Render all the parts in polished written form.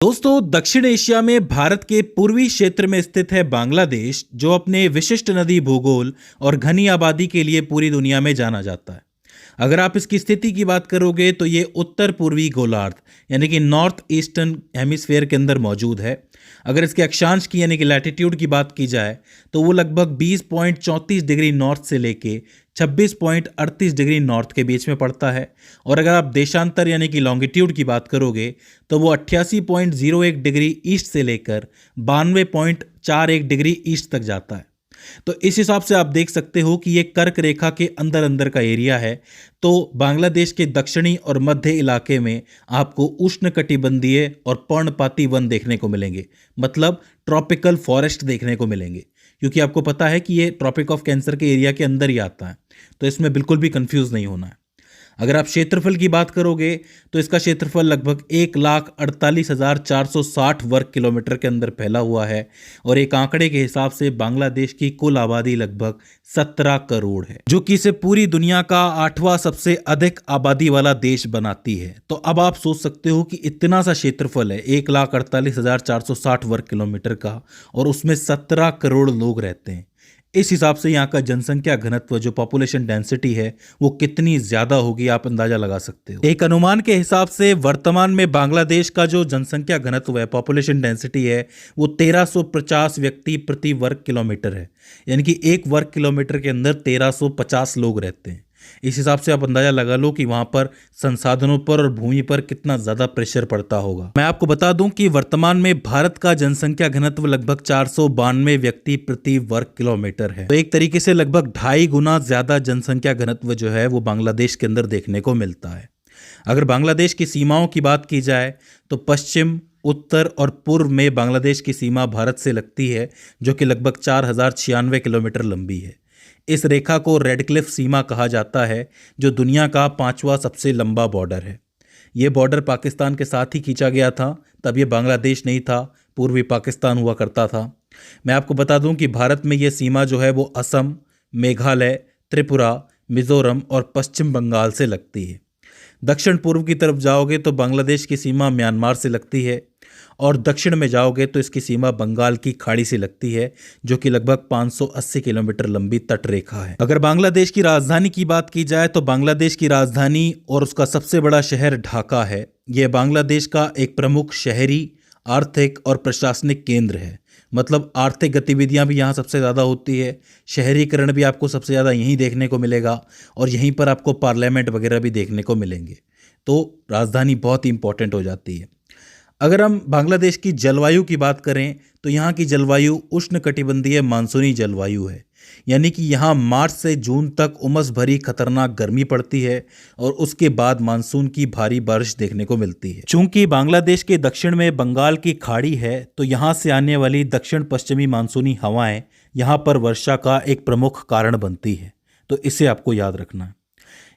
दोस्तों, दक्षिण एशिया में भारत के पूर्वी क्षेत्र में स्थित है बांग्लादेश, जो अपने विशिष्ट नदी भूगोल और घनी आबादी के लिए पूरी दुनिया में जाना जाता है। अगर आप इसकी स्थिति की बात करोगे तो ये उत्तर पूर्वी गोलार्ध यानी कि नॉर्थ ईस्टर्न हेमिस्फेयर के अंदर मौजूद है। अगर इसके अक्षांश की यानी कि लैटिट्यूड की बात की जाए तो वो लगभग 20.34 डिग्री नॉर्थ से लेके 26.38 डिग्री नॉर्थ के बीच में पड़ता है। और अगर आप देशांतर यानी कि लॉन्गिट्यूड की बात करोगे तो वो 88.01 डिग्री ईस्ट से लेकर 92.41 डिग्री ईस्ट तक जाता है। तो इस हिसाब से आप देख सकते हो कि ये कर्क रेखा के अंदर अंदर का एरिया है। तो बांग्लादेश के दक्षिणी और मध्य इलाके में आपको उष्णकटिबंधीय और पर्णपाती वन देखने को मिलेंगे, मतलब ट्रॉपिकल फॉरेस्ट देखने को मिलेंगे, क्योंकि आपको पता है कि ये ट्रॉपिक ऑफ कैंसर के एरिया के अंदर ही आता है। तो इसमें बिल्कुल भी कंफ्यूज नहीं होना है। अगर आप क्षेत्रफल की बात करोगे तो इसका क्षेत्रफल लगभग 1,48,460 वर्ग किलोमीटर के अंदर फैला हुआ है। और एक आंकड़े के हिसाब से बांग्लादेश की कुल आबादी लगभग 17 करोड़ है, जो कि इसे पूरी दुनिया का 8वां सबसे अधिक आबादी वाला देश बनाती है। तो अब आप सोच सकते हो कि इतना सा क्षेत्रफल है, 1,48,460 वर्ग किलोमीटर का, और उसमें 17 करोड़ लोग रहते हैं। इस हिसाब से यहाँ का जनसंख्या घनत्व, जो पॉपुलेशन डेंसिटी है, वो कितनी ज्यादा होगी आप अंदाजा लगा सकते हो। एक अनुमान के हिसाब से वर्तमान में बांग्लादेश का जो जनसंख्या घनत्व है, पॉपुलेशन डेंसिटी है, वो 1350 व्यक्ति प्रति वर्ग किलोमीटर है। यानी कि एक वर्ग किलोमीटर के अंदर 1350 लोग रहते हैं। इस हिसाब से आप अंदाजा लगा लो कि वहां पर संसाधनों पर और भूमि पर कितना ज्यादा प्रेशर पड़ता होगा। मैं आपको बता दूं कि वर्तमान में भारत का जनसंख्या घनत्व लगभग 492 व्यक्ति प्रति वर्ग किलोमीटर है। तो एक तरीके से लगभग 2.5 गुना ज्यादा जनसंख्या घनत्व जो है वो बांग्लादेश के अंदर देखने को मिलता है। अगर बांग्लादेश की सीमाओं की बात की जाए तो पश्चिम, उत्तर और पूर्व में बांग्लादेश की सीमा भारत से लगती है, जो कि लगभग 4096 किलोमीटर लंबी है। इस रेखा को रेड क्लिफ सीमा कहा जाता है, जो दुनिया का 5वां सबसे लंबा बॉर्डर है। ये बॉर्डर पाकिस्तान के साथ ही खींचा गया था, तब ये बांग्लादेश नहीं था, पूर्वी पाकिस्तान हुआ करता था। मैं आपको बता दूं कि भारत में ये सीमा जो है वो असम, मेघालय, त्रिपुरा, मिजोरम और पश्चिम बंगाल से लगती है। दक्षिण पूर्व की तरफ जाओगे तो बांग्लादेश की सीमा म्यांमार से लगती है, और दक्षिण में जाओगे तो इसकी सीमा बंगाल की खाड़ी से लगती है, जो कि लगभग 580 किलोमीटर लंबी तट रेखा है। अगर बांग्लादेश की राजधानी की बात की जाए तो बांग्लादेश की राजधानी और उसका सबसे बड़ा शहर ढाका है। यह बांग्लादेश का एक प्रमुख शहरी, आर्थिक और प्रशासनिक केंद्र है। मतलब आर्थिक गतिविधियां भी यहाँ सबसे ज़्यादा होती है, शहरीकरण भी आपको सबसे ज़्यादा यहीं देखने को मिलेगा, और यहीं पर आपको पार्लियामेंट वगैरह भी देखने को मिलेंगे। तो राजधानी बहुत ही इंपॉर्टेंट हो जाती है। अगर हम बांग्लादेश की जलवायु की बात करें तो यहाँ की जलवायु उष्णकटिबंधीय मानसूनी जलवायु है। यानी कि यहाँ मार्च से जून तक उमस भरी खतरनाक गर्मी पड़ती है, और उसके बाद मानसून की भारी बारिश देखने को मिलती है। चूंकि बांग्लादेश के दक्षिण में बंगाल की खाड़ी है, तो यहाँ से आने वाली दक्षिण पश्चिमी मानसूनी हवाएं यहाँ पर वर्षा का एक प्रमुख कारण बनती है। तो इसे आपको याद रखना है।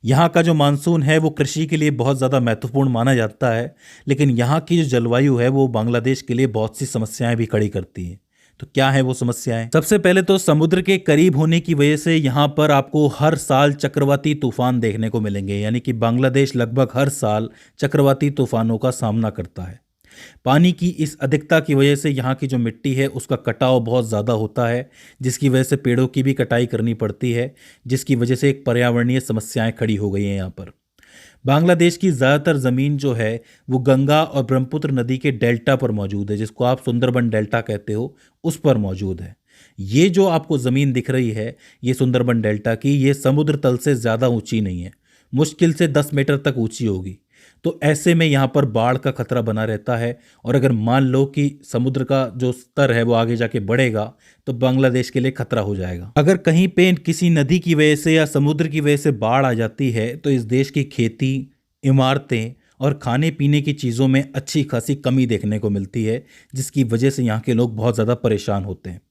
यहाँ का जो मानसून है वो कृषि के लिए बहुत ज़्यादा महत्वपूर्ण माना जाता है, लेकिन यहाँ की जो जलवायु है वो बांग्लादेश के लिए बहुत सी समस्याएं भी खड़ी करती है। तो क्या है वो समस्याएं? सबसे पहले तो समुद्र के करीब होने की वजह से यहाँ पर आपको हर साल चक्रवाती तूफान देखने को मिलेंगे। यानी कि बांग्लादेश लगभग हर साल चक्रवाती तूफानों का सामना करता है। पानी की इस अधिकता की वजह से यहाँ की जो मिट्टी है उसका कटाव बहुत ज़्यादा होता है, जिसकी वजह से पेड़ों की भी कटाई करनी पड़ती है, जिसकी वजह से एक पर्यावरणीय समस्याएं खड़ी हो गई हैं यहाँ पर। बांग्लादेश की ज़्यादातर ज़मीन जो है वो गंगा और ब्रह्मपुत्र नदी के डेल्टा पर मौजूद है, जिसको आप सुंदरबन डेल्टा कहते हो, उस पर मौजूद है। ये जो आपको ज़मीन दिख रही है, ये सुंदरबन डेल्टा की, ये समुद्र तल से ज़्यादा ऊंची नहीं है, मुश्किल से 10 मीटर तक ऊंची होगी। तो ऐसे में यहाँ पर बाढ़ का खतरा बना रहता है, और अगर मान लो कि समुद्र का जो स्तर है वो आगे जाके बढ़ेगा तो बांग्लादेश के लिए खतरा हो जाएगा। अगर कहीं पे किसी नदी की वजह से या समुद्र की वजह से बाढ़ आ जाती है तो इस देश की खेती, इमारतें और खाने पीने की चीज़ों में अच्छी खासी कमी देखने को मिलती है, जिसकी वजह से यहाँ के लोग बहुत ज़्यादा परेशान होते हैं।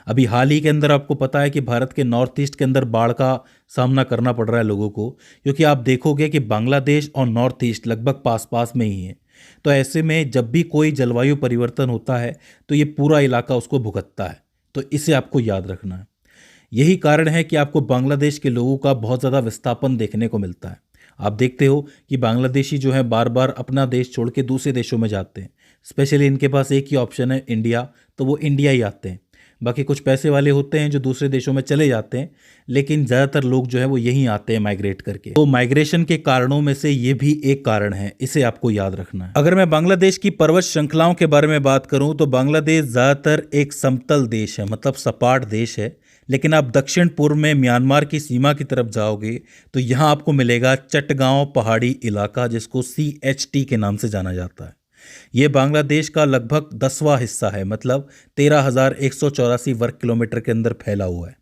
अभी हाल ही के अंदर आपको पता है कि भारत के नॉर्थ ईस्ट के अंदर बाढ़ का सामना करना पड़ रहा है लोगों को, क्योंकि आप देखोगे कि बांग्लादेश और नॉर्थ ईस्ट लगभग पास पास में ही है। तो ऐसे में जब भी कोई जलवायु परिवर्तन होता है तो ये पूरा इलाका उसको भुगतता है। तो इसे आपको याद रखना है। यही कारण है कि आपको बांग्लादेश के लोगों का बहुत ज़्यादा विस्थापन देखने को मिलता है। आप देखते हो कि बांग्लादेशी जो है बार बार अपना देश छोड़ के दूसरे देशों में जाते हैं। स्पेशली इनके पास एक ही ऑप्शन है इंडिया, तो वो इंडिया ही आते हैं। बाकी कुछ पैसे वाले होते हैं जो दूसरे देशों में चले जाते हैं, लेकिन ज़्यादातर लोग जो है वो यहीं आते हैं माइग्रेट करके। तो माइग्रेशन के कारणों में से ये भी एक कारण है, इसे आपको याद रखना है। अगर मैं बांग्लादेश की पर्वत श्रृंखलाओं के बारे में बात करूं तो बांग्लादेश ज़्यादातर एक समतल देश है, मतलब सपाट देश है। लेकिन आप दक्षिण पूर्व में म्यांमार की सीमा की तरफ जाओगे तो यहाँ आपको मिलेगा चटगांव पहाड़ी इलाका, जिसको CHT के नाम से जाना जाता है। ये बांग्लादेश का लगभग 10वां हिस्सा है, मतलब 13,184 वर्ग किलोमीटर के अंदर फैला हुआ है।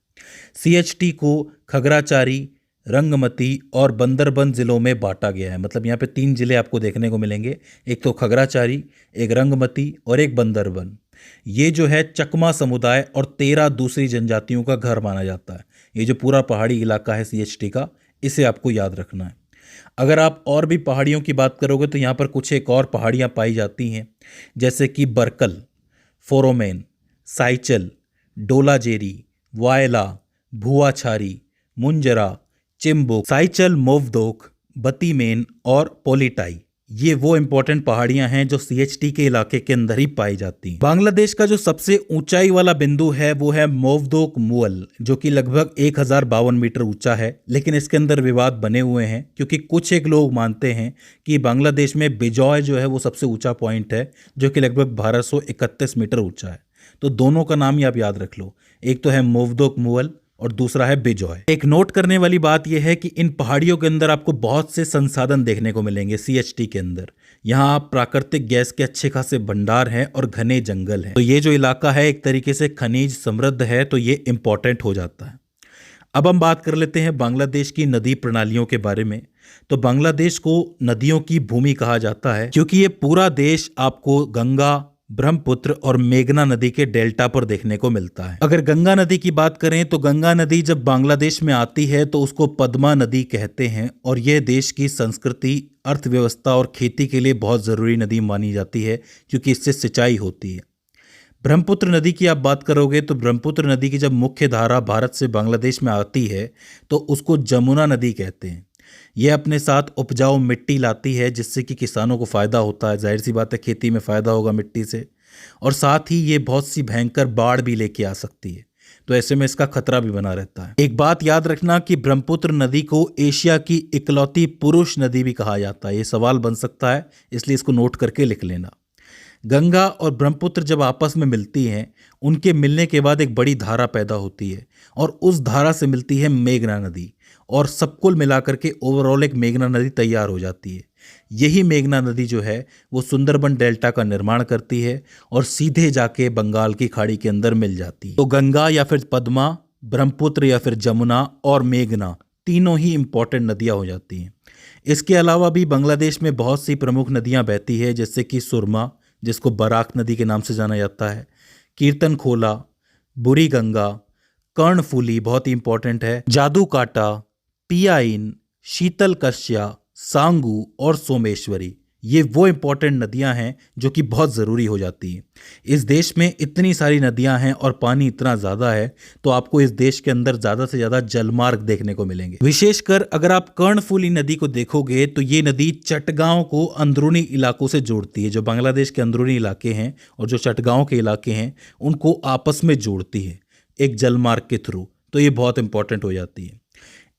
CHT को खगराचारी, रंगमती और बंदरबंद जिलों में बांटा गया है। मतलब यहाँ पे 3 जिले आपको देखने को मिलेंगे, एक तो खगराचारी, एक रंगमती और एक बंदरबंद। ये जो है चकमा समुदाय और 13 दूसरी जनजातियों का घर माना जाता है। ये जो पूरा पहाड़ी इलाका है CHT का, इसे आपको याद रखना है। अगर आप और भी पहाड़ियों की बात करोगे तो यहाँ पर कुछ एक और पहाड़ियाँ पाई जाती हैं, जैसे कि बरकल, फोरोमेन, साइचल, डोलाजेरी, वायला, भुआछारी, मुंजरा, चिम्बुक, साइचल, मोवदोक, बतीमेन और पोलिटाई। ये वो इंपॉर्टेंट पहाड़ियां हैं जो CHT के इलाके के अंदर ही पाई जाती हैं। बांग्लादेश का जो सबसे ऊंचाई वाला बिंदु है वो है मोवदोक मुअल, जो कि लगभग 1052 मीटर ऊंचा है। लेकिन इसके अंदर विवाद बने हुए हैं, क्योंकि कुछ एक लोग मानते हैं कि बांग्लादेश में बिजॉय जो है वो सबसे ऊंचा पॉइंट है, जो कि लगभग 1231 मीटर ऊंचा है। तो दोनों का नाम ही आप याद रख लो, एक तो है मोवदोक मुअल और दूसरा है बिजॉय। एक नोट करने वाली बात यह है कि इन पहाड़ियों के अंदर आपको बहुत से संसाधन देखने को मिलेंगे CHT के अंदर। यहाँ प्राकृतिक गैस के अच्छे खासे भंडार हैं और घने जंगल हैं। तो ये जो इलाका है एक तरीके से खनिज समृद्ध है, तो ये इंपॉर्टेंट हो जाता है। अब हम बात कर लेते हैं बांग्लादेश की नदी प्रणालियों के बारे में। तो बांग्लादेश को नदियों की भूमि कहा जाता है, क्योंकि ये पूरा देश आपको गंगा, ब्रह्मपुत्र और मेघना नदी के डेल्टा पर देखने को मिलता है। अगर गंगा नदी की बात करें तो गंगा नदी जब बांग्लादेश में आती है तो उसको पद्मा नदी कहते हैं, और यह देश की संस्कृति, अर्थव्यवस्था और खेती के लिए बहुत ज़रूरी नदी मानी जाती है, क्योंकि इससे सिंचाई होती है। ब्रह्मपुत्र नदी की आप बात करोगे तो ब्रह्मपुत्र नदी की जब मुख्य धारा भारत से बांग्लादेश में आती है तो उसको जमुना नदी कहते हैं। यह अपने साथ उपजाऊ मिट्टी लाती है, जिससे कि किसानों को फ़ायदा होता है। जाहिर सी बात है, खेती में फ़ायदा होगा मिट्टी से। और साथ ही ये बहुत सी भयंकर बाढ़ भी लेके आ सकती है, तो ऐसे में इसका खतरा भी बना रहता है। एक बात याद रखना कि ब्रह्मपुत्र नदी को एशिया की इकलौती पुरुष नदी भी कहा जाता है। ये सवाल बन सकता है, इसलिए इसको नोट करके लिख लेना। गंगा और ब्रह्मपुत्र जब आपस में मिलती हैं, उनके मिलने के बाद एक बड़ी धारा पैदा होती है, और उस धारा से मिलती है मेघना नदी, और सब कुल मिलाकर के ओवरऑल एक मेघना नदी तैयार हो जाती है। यही मेघना नदी जो है वो सुंदरबन डेल्टा का निर्माण करती है और सीधे जाके बंगाल की खाड़ी के अंदर मिल जाती है। तो गंगा या फिर पद्मा, ब्रह्मपुत्र या फिर जमुना और मेघना, तीनों ही इंपॉर्टेंट नदियाँ हो जाती हैं। इसके अलावा भी बांग्लादेश में बहुत सी प्रमुख नदियाँ बहती है, जैसे कि सुरमा, जिसको बराक नदी के नाम से जाना जाता है, कीर्तन खोला, बुरी गंगा, कर्णफूली बहुत ही इंपॉर्टेंट है, जादू काटा, पियाइन, शीतल कश्या, सांगू और सोमेश्वरी। ये वो इंपॉर्टेंट नदियां हैं जो कि बहुत ज़रूरी हो जाती हैं। इस देश में इतनी सारी नदियां हैं और पानी इतना ज़्यादा है, तो आपको इस देश के अंदर ज़्यादा से ज़्यादा जलमार्ग देखने को मिलेंगे। विशेषकर अगर आप कर्णफूली नदी को देखोगे तो ये नदी चटगांव को अंदरूनी इलाकों से जोड़ती है। जो बांग्लादेश के अंदरूनी इलाके हैं और जो चटगांव के इलाके हैं, उनको आपस में जोड़ती है एक जलमार्ग के थ्रू। तो ये बहुत इंपॉर्टेंट हो जाती है।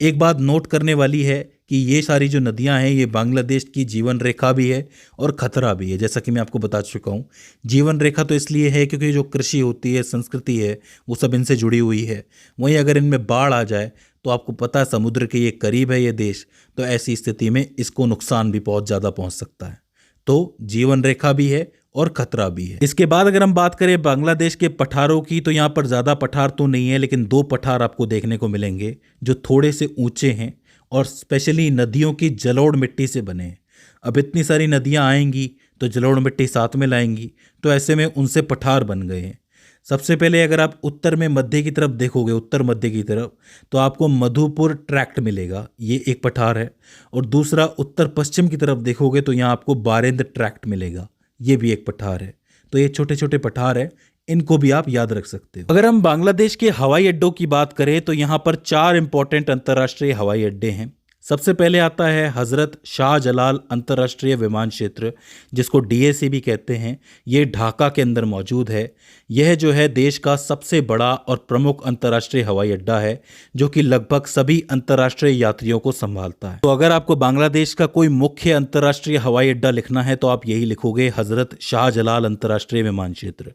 एक बात नोट करने वाली है कि ये सारी जो नदियां हैं ये बांग्लादेश की जीवन रेखा भी है और खतरा भी है। जैसा कि मैं आपको बता चुका हूँ, जीवन रेखा तो इसलिए है क्योंकि जो कृषि होती है, संस्कृति है, वो सब इनसे जुड़ी हुई है। वहीं अगर इनमें बाढ़ आ जाए तो आपको पता है समुद्र के ये करीब है ये देश, तो ऐसी स्थिति में इसको नुकसान भी बहुत ज़्यादा पहुँच सकता है। तो जीवन रेखा भी है और खतरा भी है। इसके बाद अगर हम बात करें बांग्लादेश के पठारों की, तो यहाँ पर ज़्यादा पठार तो नहीं है, लेकिन 2 पठार आपको देखने को मिलेंगे जो थोड़े से ऊंचे हैं और स्पेशली नदियों की जलोढ़ मिट्टी से बने हैं। अब इतनी सारी नदियाँ आएंगी तो जलोढ़ मिट्टी साथ में लाएंगी, तो ऐसे में उनसे पठार बन गए हैं। सबसे पहले अगर आप उत्तर में मध्य की तरफ देखोगे, उत्तर मध्य की तरफ, तो आपको मधुपुर ट्रैक्ट मिलेगा, ये एक पठार है। और दूसरा उत्तर पश्चिम की तरफ देखोगे तो यहाँ आपको बारेंद्र ट्रैक्ट मिलेगा, ये भी एक पठार है। तो ये छोटे छोटे पठार है, इनको भी आप याद रख सकते हो। अगर हम बांग्लादेश के हवाई अड्डों की बात करें तो यहाँ पर 4 इंपॉर्टेंट अंतर्राष्ट्रीय हवाई अड्डे हैं। सबसे पहले आता है हज़रत शाहजलाल अंतर्राष्ट्रीय विमान क्षेत्र, जिसको DAC भी कहते हैं। ये ढाका के अंदर मौजूद है। यह जो है देश का सबसे बड़ा और प्रमुख अंतर्राष्ट्रीय हवाई अड्डा है, जो कि लगभग सभी अंतर्राष्ट्रीय यात्रियों को संभालता है। तो अगर आपको बांग्लादेश का कोई मुख्य अंतर्राष्ट्रीय हवाई अड्डा लिखना है तो आप यही लिखोगे, हज़रत शाहजलाल अंतर्राष्ट्रीय विमान क्षेत्र।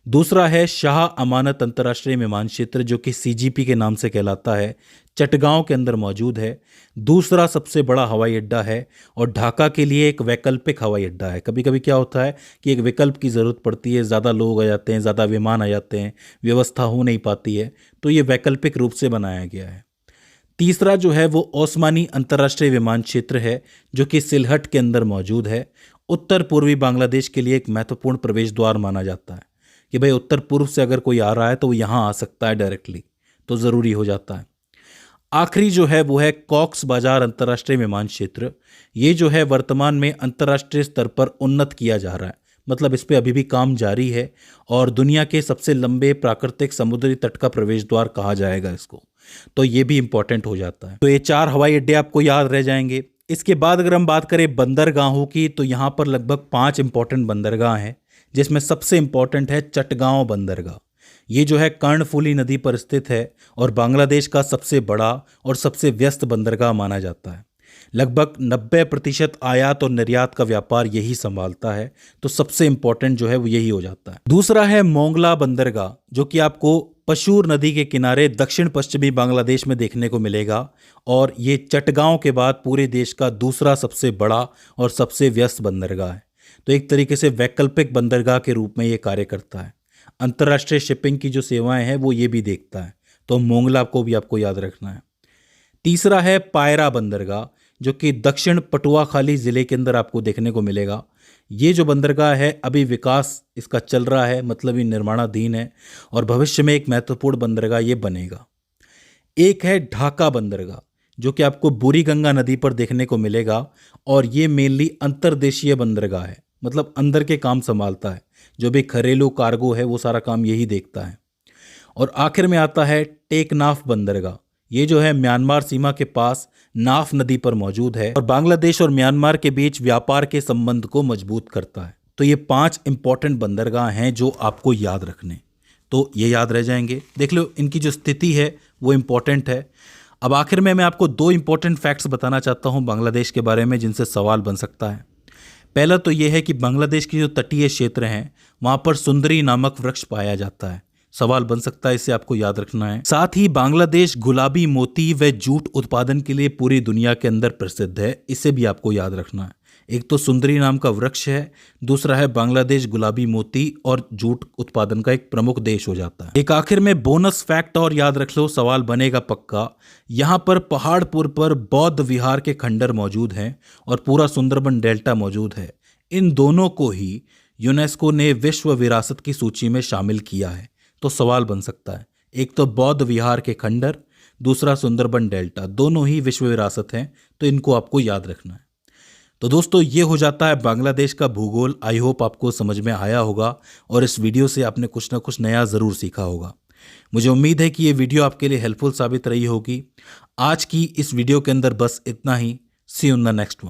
दूसरा है शाह अमानत अंतर्राष्ट्रीय विमान क्षेत्र, जो कि CGP के नाम से कहलाता है, चटगांव के अंदर मौजूद है। दूसरा सबसे बड़ा हवाई अड्डा है और ढाका के लिए एक वैकल्पिक हवाई अड्डा है। कभी कभी क्या होता है कि एक विकल्प की ज़रूरत पड़ती है, ज़्यादा लोग आ जाते हैं, ज़्यादा विमान आ जाते हैं, व्यवस्था हो नहीं पाती है, तो ये वैकल्पिक रूप से बनाया गया है। तीसरा जो है वो ओस्मानी अंतर्राष्ट्रीय विमान क्षेत्र है, जो कि सिलहट के अंदर मौजूद है। उत्तर पूर्वी बांग्लादेश के लिए एक महत्वपूर्ण प्रवेश द्वार माना जाता है कि भाई उत्तर पूर्व से अगर कोई आ रहा है तो वो यहाँ आ सकता है डायरेक्टली, तो ज़रूरी हो जाता है। आखिरी जो है वो है कॉक्स बाजार अंतर्राष्ट्रीय विमान क्षेत्र। ये जो है वर्तमान में अंतर्राष्ट्रीय स्तर पर उन्नत किया जा रहा है, मतलब इस पे अभी भी काम जारी है और दुनिया के सबसे लंबे प्राकृतिक समुद्री तट का प्रवेश द्वार कहा जाएगा इसको, तो ये भी इंपॉर्टेंट हो जाता है। तो ये 4 हवाई अड्डे आपको याद रह जाएंगे। इसके बाद अगर हम बात करें बंदरगाहों की, तो यहाँ पर लगभग 5 इंपॉर्टेंट बंदरगाह हैं, जिसमें सबसे इंपॉर्टेंट है चटगांव बंदरगाह। ये जो है कर्णफुली नदी पर स्थित है और बांग्लादेश का सबसे बड़ा और सबसे व्यस्त बंदरगाह माना जाता है। लगभग 90% आयात और निर्यात का व्यापार यही संभालता है, तो सबसे इंपॉर्टेंट जो है वो यही हो जाता है। दूसरा है मोंगला बंदरगाह, जो कि आपको पशूर नदी के किनारे दक्षिण पश्चिमी बांग्लादेश में देखने को मिलेगा और ये चटगांव के बाद पूरे देश का दूसरा सबसे बड़ा और सबसे व्यस्त बंदरगाह है। तो एक तरीके से वैकल्पिक बंदरगाह के रूप में ये कार्य करता है। अंतर्राष्ट्रीय शिपिंग की जो सेवाएं हैं वो ये भी देखता है, तो मोंगला को भी आपको याद रखना है। तीसरा है पायरा बंदरगाह, जो कि दक्षिण पटुआखाली ज़िले के अंदर आपको देखने को मिलेगा। ये जो बंदरगाह है अभी विकास इसका चल रहा है, मतलब ये निर्माणाधीन है और भविष्य में एक महत्वपूर्ण बंदरगाह ये बनेगा। एक है ढाका बंदरगाह, जो कि आपको बुरीगंगा नदी पर देखने को मिलेगा और ये मेनली अंतर्देशीय बंदरगाह है, मतलब अंदर के काम संभालता है, जो भी घरेलू कार्गो है वो सारा काम यही देखता है। और आखिर में आता है टेकनाफ बंदरगाह। ये जो है म्यांमार सीमा के पास नाफ नदी पर मौजूद है और बांग्लादेश और म्यांमार के बीच व्यापार के संबंध को मजबूत करता है। तो ये 5 इंपॉर्टेंट बंदरगाह हैं जो आपको याद रखने, तो ये याद रह जाएंगे। देख लो इनकी जो स्थिति है वो इम्पॉर्टेंट है। अब आखिर में मैं आपको 2 इंपॉर्टेंट फैक्ट्स बताना चाहता हूँ बांग्लादेश के बारे में, जिनसे सवाल बन सकता है। पहला तो ये है कि बांग्लादेश के जो तटीय क्षेत्र हैं वहाँ पर सुंदरी नामक वृक्ष पाया जाता है। सवाल बन सकता है, इसे आपको याद रखना है। साथ ही बांग्लादेश गुलाबी मोती व जूट उत्पादन के लिए पूरी दुनिया के अंदर प्रसिद्ध है, इसे भी आपको याद रखना है। एक तो सुंदरी नाम का वृक्ष है, दूसरा है बांग्लादेश गुलाबी मोती और जूट उत्पादन का एक प्रमुख देश हो जाता है। एक आखिर में बोनस फैक्ट और याद रख लो, सवाल बनेगा पक्का। यहाँ पर पहाड़पुर पर बौद्ध विहार के खंडर मौजूद हैं और पूरा सुंदरबन डेल्टा मौजूद है। इन दोनों को ही यूनेस्को ने विश्व विरासत की सूची में शामिल किया है। तो सवाल बन सकता है, एक तो बौद्ध विहार के खंडर, दूसरा सुंदरबन डेल्टा, दोनों ही विश्व विरासत हैं, तो इनको आपको याद रखना है। तो दोस्तों ये हो जाता है बांग्लादेश का भूगोल। आई होप आपको समझ में आया होगा और इस वीडियो से आपने कुछ ना कुछ नया ज़रूर सीखा होगा। मुझे उम्मीद है कि ये वीडियो आपके लिए हेल्पफुल साबित रही होगी। आज की इस वीडियो के अंदर बस इतना ही। See you in the next one.